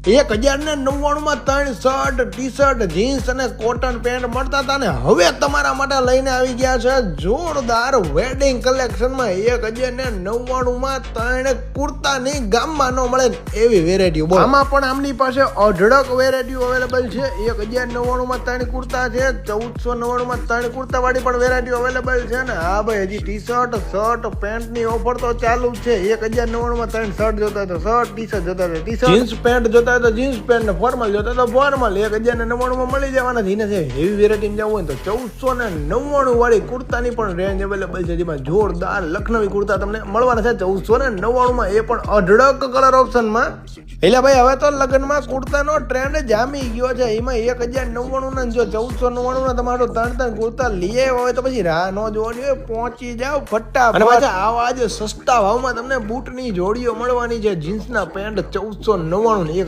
1099 માં 3 shirt, T shirt, jeans અને cotton pant મળતા હતા ને હવે તમારા માટે લઈને આવી ગયા છે જોરદાર વેડિંગ કલેક્શનમાં 1099 માં 3 કુર્તાની ગામમાં ન મળે એવી વેરાયટીઓ. આમાં પણ આમની પાસે અઢળક વેરાયટીઓ અવેલેબલ છે. 1099 માં 3 કુર્તા છે, 1499 માં 3 કુર્તા વાળી પણ વેરાયટીઓ અવેલેબલ છે ને હા ભાઈ હજી ટી શર્ટ, શર્ટ, પેન્ટની ઓફર તો ચાલુ જ છે. 1099 માં 3 શર્ટ જોતા તો શર્ટ, ટી શર્ટ જોતા તો ટી શર્ટ, જીન્સ પેન્ટ જોતા તો જીન્સ પેન્ટ ને ફોર્મલ જોતા તો ફોર્મલ 1099 માં મળી જવાના છે. એને હેવી વેરાયટી જવું હોય તો 1499 વાળી કુર્તાની પણ રેન્જ અવેલેબલ છે જેમાં જોરદાર લખનવી કુર્તા તમને મળવાના છે 1499 માં, એ પણ અઢળક કલર ઓપ્શનમાં. એટલે ભાઈ હવે તો લગ્નમાં કુર્તાનો ટ્રેન્ડ જામી ગયો છે. એમાં 1099 ના જો 1499 ના તમારો 3 કુર્તા લઈ આવ્યા હોય તો પછી રાહ ન જોવાની હોય, પહોંચી જાવ ફટાફટ. અને પાછા આવા જ સસ્તા ભાવમાં તમને બૂટની જોડીઓ મળવાની છે. જીન્સના પેન્ટ 1499 ની